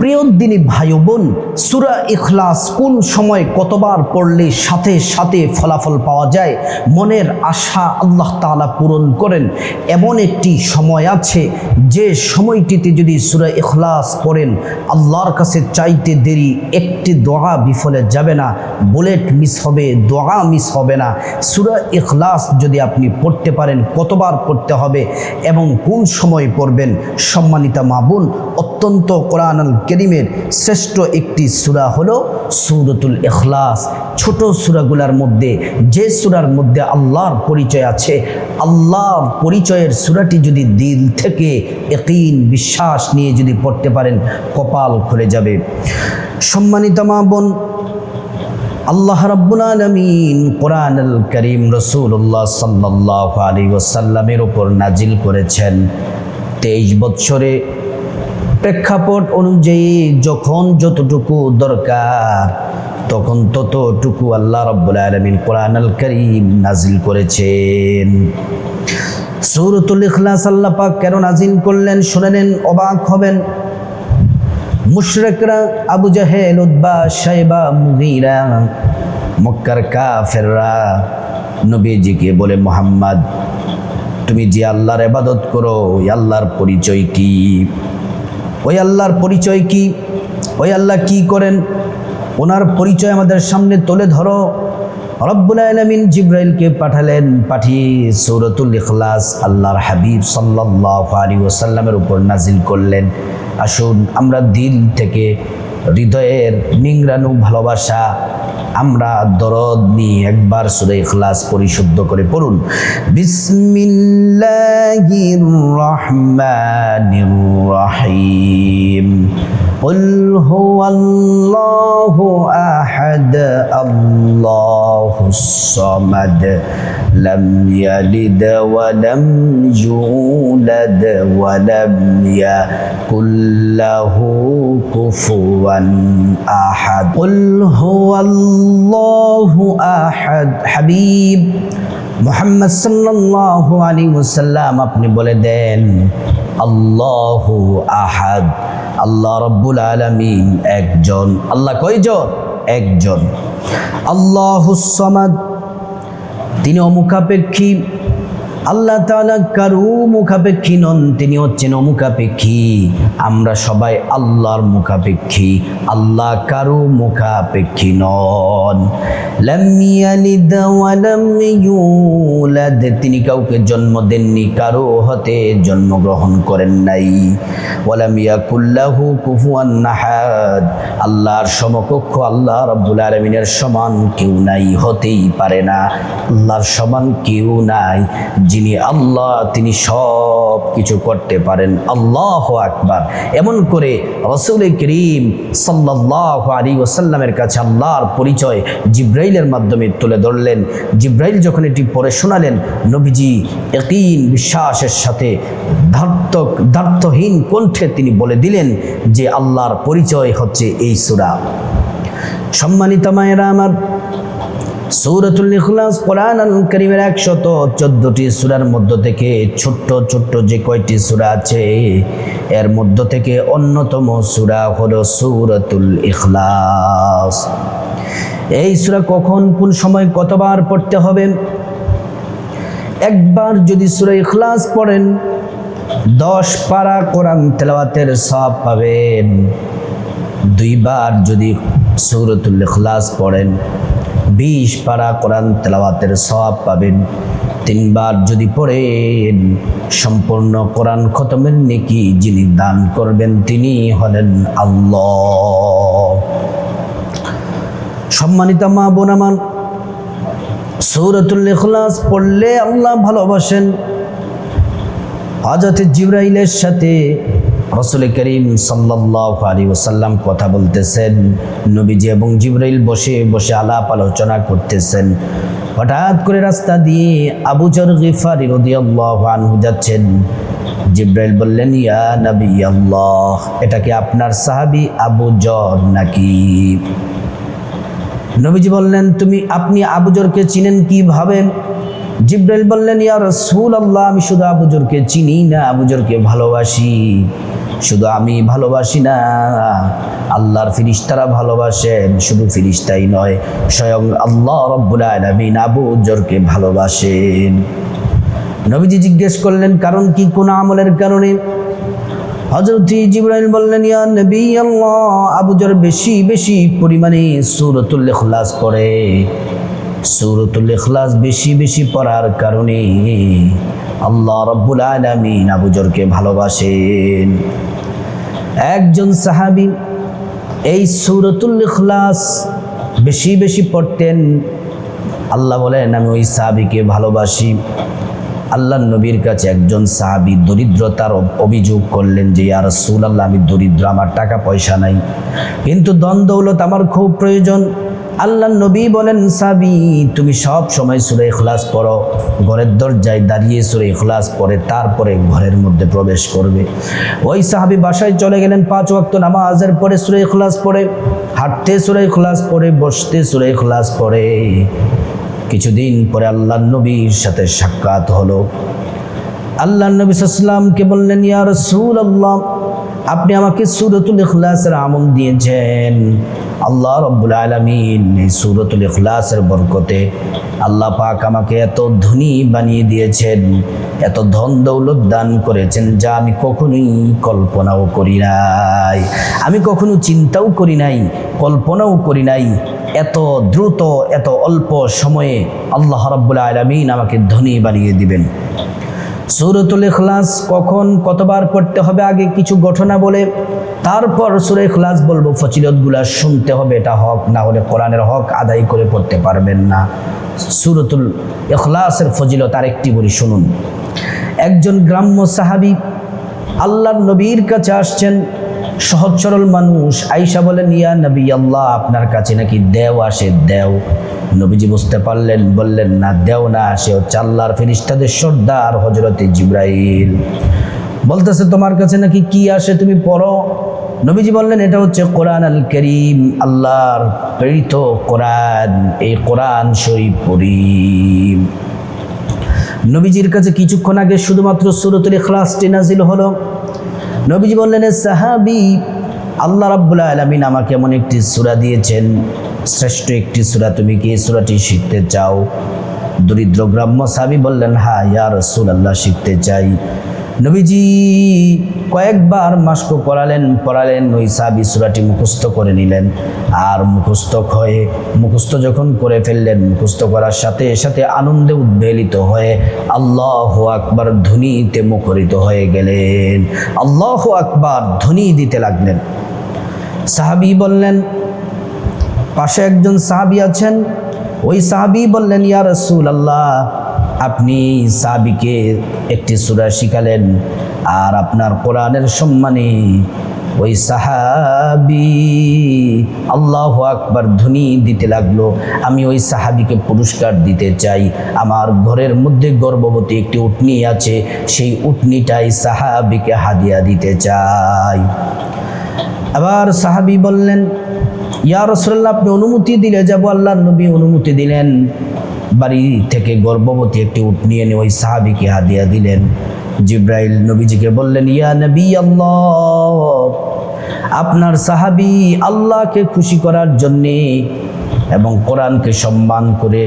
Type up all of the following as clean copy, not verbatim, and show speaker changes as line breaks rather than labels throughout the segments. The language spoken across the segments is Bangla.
প্রিয় দিনী ভাই বোন, সূরা ইখলাস কোন সময় কতবার পড়লে সাথে সাথে ফলাফল পাওয়া যায়, মনের আশা আল্লাহ তাআলা পূরণ করেন এমন একটি সময় আছে যে সময়টিতে যদি সূরা ইখলাস পড়েন আল্লাহর কাছে চাইতে দেরি একটি দোয়া বিফলে যাবে না, বুলেট মিস হবে, দোয়া মিস হবে না। সূরা ইখলাস যদি আপনি পড়তে পারেন কতবার পড়তে হবে এবং কোন সময় পড়বেন, সম্মানিতা মা বোন, অত্যন্ত কোরআনুল কারীমের শ্রেষ্ঠ একটি সূরা হলো সূরাতুল ইখলাস। ছোট সূরাগুলোর মধ্যে যে সূরার মধ্যে আল্লাহর পরিচয় আছে, আল্লাহর পরিচয়ের সূরাটি যদি দিল থেকে ইয়াকিন বিশ্বাস নিয়ে যদি পড়তে পারেন কপাল খুলে যাবে। সম্মানিত মা বোন, আল্লাহ রাব্বুল আলামিন কোরআনুল কারীম রাসূলুল্লাহ সাল্লাল্লাহু আলাইহি ওয়াসাল্লামের উপর নাজিল করেছেন 23 বছরে প্রেক্ষাপট অনুযায়ী যখন যতটুকু দরকার তখন ততটুকু আল্লাহ রাব্বুল আলামিন কোরআনুল কারীম নাজিল করেছেন। সূরাতুল ইখলাস আল্লাহ পাক কেন নাজিল করলেন শুনে নেন, অবাক হবেন। মুশরিকরা আবু জাহেল, উতবা, শাইবা, মুগীরা, মক্কার কাফেররা নবীজিকে বলে, মুহাম্মদ তুমি যে আল্লাহর ইবাদত করো ওই আল্লাহর পরিচয় কি? ওই আল্লাহর পরিচয় কি? ওই আল্লাহ কি করেন? ওনার পরিচয় আমাদের সামনে তুলে ধরো। রব্বুল আলামিন জিবরাইলকে পাঠালেন, পাঠিয়ে সূরাতুল ইখলাস আল্লাহর হাবিব সাল্লাল্লাহু আলাইহি ওয়াসাল্লামের উপর নাজিল করলেন। আসুন আমরা দিল থেকে হৃদয়ের নিংড়ানো ভালোবাসা আমরা দরদ নিয়ে একবার সূরা ইখলাস পরিশুদ্ধ করে পড়ুন। বিসমিল্লাহির রহমানির রহিম। কুল হুয়াল্লাহু আহাদ আল্লাহুস সামাদ লাম ইয়ালিদ ওয়া লাম ইউলাদ ওয়া লাম ইয়াকুল লাহু কুফুয়ান আহাদ। কুল হুয়াল্লাহু আহাদ। হাবিব মুহাম্মদ সাল্লাল্লাহু আলাইহি ওয়াসাল্লাম আপনি বলে দেন আল্লাহু আহাদ, আল্লাহ রাব্বুল আলামিন একজন। আল্লাহ কয়জন? একজন। আল্লাহুস সামাদ, তিনি অমুখাপেক্ষী। আল্লাহ তাআলা কারো মুখাপেক্ষী নন, তিনি হচ্ছেন অমুখাপেক্ষী। আমরা সবাই আল্লাহর মুখাপেক্ষী, আল্লাহ কারো মুখাপেক্ষী নন। লাম ইয়ালিদ ওয়া লাম ইউলাদ, তিনি কাউকে জন্ম দেননি, কারো হতে জন্মগ্রহণ করেন নাই। ওয়া লাম ইয়াকুল লাহু কুফুয়ান আহাদ, আল্লাহর সমকক্ষ আল্লাহ রাব্বুল আলামিনের সমান কেউ নাই, হতেই পারে না। আল্লাহর সমান কেউ নাই। যিনি আল্লাহ তিনি সব কিছু করতে পারেন। আল্লাহু আকবার। এমন করে রাসূল করিম সাল্লাল্লাহু আলাইহি ওয়াসাল্লামের কাছে আল্লাহর পরিচয় জিবরাইলের মাধ্যমে তুলে ধরলেন। জিবরাইল যখন এটি পড়ে শোনালেন, নবীজি ইয়াকিন বিশ্বাসের সাথে দ্বার্থহীন কণ্ঠে তিনি বলে দিলেন যে আল্লাহর পরিচয় হচ্ছে এই সূরা। সম্মানিত মায়েরা আমার, সূরাতুল ইখলাস কোরআনুল কারীমের 114টি সূরার মধ্য থেকে ছোট্ট ছোট্ট যে কয়টি সূরা আছে এর মধ্য থেকে অন্যতম সূরা হলো সূরাতুল ইখলাস। এই সূরা কখন কোন সময় কতবার পড়তে হবে? একবার যদি সূরা ইখলাস পড়েন 10 পারা কোরআন তেলাওয়াতের সওয়াব পাবেন। 2 বার যদি সূরাতুল ইখলাস পড়েন 20 পারা কোরআন তেলাওয়াতের সওয়াব পাবেন। 3 বার যদি পড়েন সম্পূর্ণ কোরআন খতমের নেকি যিনি দান করবেন তিনি হলেন আল্লাহ। সম্মানিত মা বোন আমার, সূরাতুল ইখলাস পড়লে আল্লাহ ভালোবাসেন। হযরত জিবরাইলের সাথে রাসূল করিম সাল্লাল্লাহু আলাইহি ওয়াসাল্লাম কথা বলতেছেন। নবীজি এবং জিবরাইল বসে বসে আলাপ আলোচনা করতেছেন। হঠাৎ করে রাস্তা দিয়ে আবু যর গিফারি রাদিয়াল্লাহু আনহু যাচ্ছেন। জিবরাইল বললেন, ইয়া নবী আল্লাহ, এটা কি আপনার সাহাবী আবু যর নাকি? নবীজি বললেন, আপনি আবু যরকে চিনেন কিভাবে? জিবরাইল বললেন, ইয়া রাসূলুল্লাহ, আমি শুধু আবু যরকে চিনি না, আবু যরকে ভালোবাসি। শুধু আমি ভালোবাসি না, আল্লাহর ফেরেশতারা ভালোবাসেন। শুধু ফেরেশতাই নয়, স্বয়ং আল্লাহ রাব্বুল আলামিন আবু যরকে ভালোবাসেন। নবীজি জিজ্ঞেস করলেন কারণ কি, কোন আমলের কারণে? হযরত জিবরাইল বললেন, ইয়া নবী আল্লাহ, আবু যর বেশি বেশি পরিমাণে সূরাতুল ইখলাস পড়ে। সূরাতুল ইখলাস বেশি বেশি পড়ার কারণে আল্লাহ রাব্বুল আলামিন আবু যরকে ভালোবাসেন। একজন সাহাবী এই সূরাতুল ইখলাস বেশি বেশি পড়তেন। আল্লাহ বলেন, আমি ওই সাহাবীকে ভালোবাসি। আল্লাহর নবীর কাছে একজন সাহাবী দরিদ্রতার অভিযোগ করলেন যে, ইয়া রাসূলুল্লাহ, আমি দরিদ্র, আমার টাকা পয়সা নাই, কিন্তু ধন দৌলত আমার খুব প্রয়োজন। আল্লাহর নবী বলেন, সাহাবী, তুমি সব সময় সূরা ইখলাস পড়ো, ঘরের দরজায় দাঁড়িয়ে সূরা ইখলাস পড়ে তারপরে ঘরের মধ্যে প্রবেশ করবে। ওই সাহাবী বাসায় চলে গেলেন, 5 ওয়াক্ত নামাজের পরে সূরা ইখলাস পড়ে, হাঁটতে সূরা ইখলাস পড়ে, বসতে সূরা ইখলাস পড়ে। কিছুদিন পরে আল্লাহর নবীর সাথে সাক্ষাৎ হলো। আল্লাহর নবী সাল্লাল্লাহু আলাইহি ওয়াসাল্লামকে বললেন, ইয়া রাসূলুল্লাহ, আপনি আমাকে সূরাতুল ইখলাসের আমল দিয়েছেন। আল্লাহ রাব্বুল আলামিন এই সূরাতুল ইখলাসের বরকতে আল্লাহ পাক আমাকে এত ধনী বানিয়ে দিয়েছেন, এত ধন দৌলত দান করেছেন, যা আমি কখনোই কল্পনাও করি নাই, আমি কখনো চিন্তাও করি নাই, কল্পনাও করি নাই। এত দ্রুত, এত অল্প সময়ে আল্লাহ রাব্বুল আলামিন আমাকে ধনী বানিয়ে দিবেন। সূরাতুল ইখলাস কখন কতবার পড়তে হবে আগে কিছু ঘটনা বলে তারপর সূরা ইখলাস বলবো। ফজিলতগুলো শুনতে হবে, এটা হক, না হলে কোরআনের হক আদায় করে পড়তে পারবেন না। সূরাতুল ইখলাসের ফজিলত আরেকটি বলি, শুনুন। একজন গ্রাম্য সাহাবী আল্লাহর নবীর কাছে আসছেন, সহজ সরল মানুষ। আয়েশা বলেন, ইয়া নবী আল্লাহ, আপনার কাছে নাকি দেও আসে, দেও। নবীজি বুঝতে পারলেন, বললেন, না, দেও না, সে হচ্ছে আল্লাহর ফেরেশতাদের সর্দার হযরত জিবরাইল। বলতেছে, তোমার কাছে নাকি কি আসে, তুমি পড়ো। নবীজি বললেন, এটা হচ্ছে কোরআন আল কারীম, আল্লাহর প্রেরিত কোরআন, এই কোরআন শরীফ পড়ি। নবীজির কাছে কিছুক্ষণ আগে শুধুমাত্র সূরাতুল ইখলাসটি নাজিল হলো। নবীজি বললেন, সাহাবী, আল্লাহ রাব্বুল আলামিন আমাকে এমন একটি সূরা দিয়েছেন, শ্রেষ্ঠ একটি সূরা, তুমি কি এই সূরাটি শিখতে চাও? দরিদ্র গ্রাম্য সাহাবী বললেন, হ্যাঁ ইয়া রাসূলুল্লাহ, শিখতে চাই। নবীজি কয়েকবার মাস্ক পড়ালেন, ওই সাহাবী সূরাটি মুখস্থ করে নিলেন। আর মুখস্থ যখন করে ফেললেন, মুখস্থ করার সাথে সাথে আনন্দে উদ্বেলিত হয়ে আল্লাহু আকবার ধ্বনিতে মুখরিত হয়ে গেলেন। আল্লাহু আকবার ধ্বনি দিতে লাগলেন। সাহাবী বললেন, পাশে একজন সাহাবী আছেন, ওই সাহাবী বললেন, ইয়া রাসূলুল্লাহ, আপনি সাহাবীকে একটি সূরা শিখালেন, আর আপনার কোরআনের সম্মানে ওই সাহাবী আল্লাহু আকবার ধ্বনি দিতে লাগলো। আমি ওই সাহাবীকে পুরস্কার দিতে চাই। আমার ঘরের মধ্যে গর্ভবতী একটি উটনি আছে, সেই উটনিটাই সাহাবীকে হাদিয়া দিতে চাই। আবার সাহাবী বললেন, ইয়া রাসূলুল্লাহ, আপনি অনুমতি দিলে যাব। আল্লাহর নবী অনুমতি দিলেন, বাড়ি থেকে গর্ভবতী একটি উটনি এনে ওই সাহাবীকে হাদিয়া দিলেন। জিবরাইল নবীজিকে বললেন, ইয়া নবী আল্লাহ, আপনার সাহাবী আল্লাহকে খুশি করার জন্যে এবং কোরআনকে সম্মান করে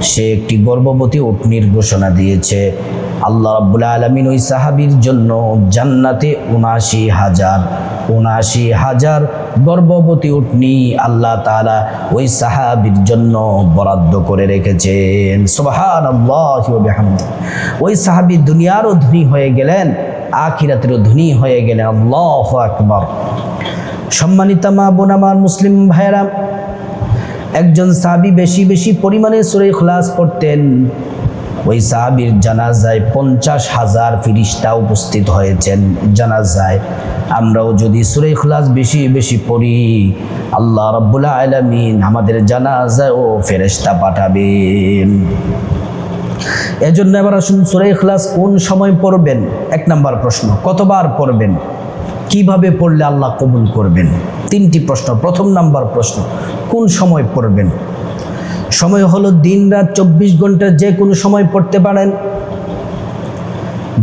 সে একটি গর্ভবতী উটনির ঘোষণা দিয়েছে। আল্লাহ রাব্বুল আলামিন ওই সাহাবীর জন্য জান্নাতে ৭৯,০০০ গর্ভবতী উটনি আল্লাহ তাআলা ওই সাহাবীর জন্য বরাদ্দ করে রেখেছেন। সুবহানাল্লাহি ওয়া বিহামদিহি। ওই সাহাবী দুনিয়ারও ধনী হয়ে গেলেন, আখিরাতেরও ধনী হয়ে গেলেন। আল্লাহু আকবার। সম্মানিত মা বোন আমার, মুসলিম ভাইরা, একজন সাহাবী বেশি বেশি পরিমাণে সূরা ইখলাস পড়তেন। ওই সাহাবীর জানাজায় 50,000 ফেরেশতা উপস্থিত হয়েছেন জানাজায়। আমরাও যদি সূরা ইখলাস বেশি বেশি পড়ি, আল্লাহ রাব্বুল আলামিন আমাদের জানাজায়ও ফেরেশতা পাঠাবেন। এজন্য এবার আসুন, সূরা ইখলাস কোন সময় পড়বেন? 1 নম্বর প্রশ্ন, কতবার পড়বেন? কিভাবে পড়লে আল্লাহ কবুল করবেন? 3টি প্রশ্ন। প্রথম নাম্বার প্রশ্ন, কোন সময় পড়বেন? সময় হলো দিন রাত 24 ঘন্টা যে কোনো সময় পড়তে পারেন।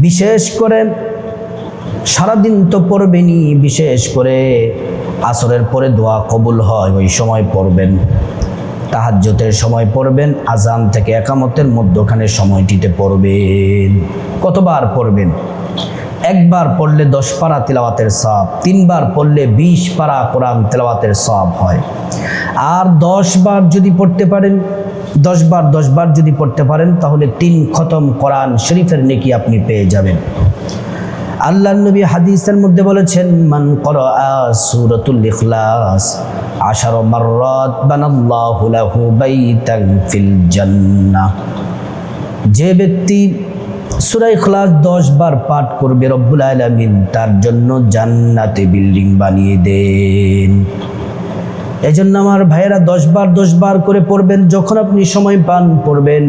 বিশেষ করে সারাদিন তো পড়বেনই, বিশেষ করে আসরের পরে দোয়া কবুল হয় ওই সময় পড়বেন। তাহাজ্জুদের সময় পড়বেন, আজান থেকে একামতের মধ্যখানে সময়টিতে পড়বেন। কতবার পড়বেন? একবার পড়লে 10 পারা তিলাওয়াতের সওয়াব, 3 বার পড়লে 20 পারা কোরআন তিলাওয়াতের সওয়াব হয়। আর 10 বার যদি পড়তে পারেন, 10 বার যদি পড়তে পারেন, তাহলে 3 খতম কোরআন শরীফের নেকি আপনি পেয়ে যাবেন। আল্লাহর নবী হাদিসের মধ্যে বলেছেন, মান ক্বারাআ সূরাতুল ইখলাস 10 মাররাত বানাল্লাহু লাহু বাইতান ফিল জান্নাহ। যে ব্যক্তি সূরা ইখলাস 10 বার পাঠ করবে, রব্বুল আলামিন তার জন্য জান্নাতে বিল্ডিং বানিয়ে দেন। এজন্য আমার ভাইয়েরা 10 বার করে পড়বেন, যখন আপনি সময় পান পড়বেন।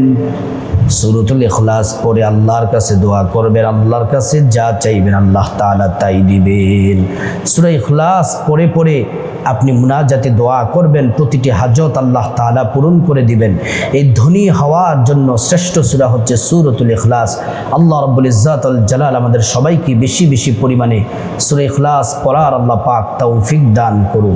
সূরাতুল ইখলাস পড়ে আল্লাহর কাছে দোয়া করবেন, আল্লাহর কাছে যা চাইবেন আল্লাহ তাআলা তাই দিবেন। সূরা ইখলাস পড়ে পড়ে আপনি মুনাজাতে দোয়া করবেন, প্রতিটি হাজত আল্লাহ তাআলা পূরণ করে দিবেন। এই ধনী হওয়ার জন্য শ্রেষ্ঠ সূরা হচ্ছে সূরাতুল ইখলাস। আল্লাহ রাব্বুল ইজ্জাত আল জালাল আমাদের সবাইকে বেশি বেশি পরিমাণে সূরা ইখলাস পড়ার আল্লাহ পাক তৌফিক দান করুন।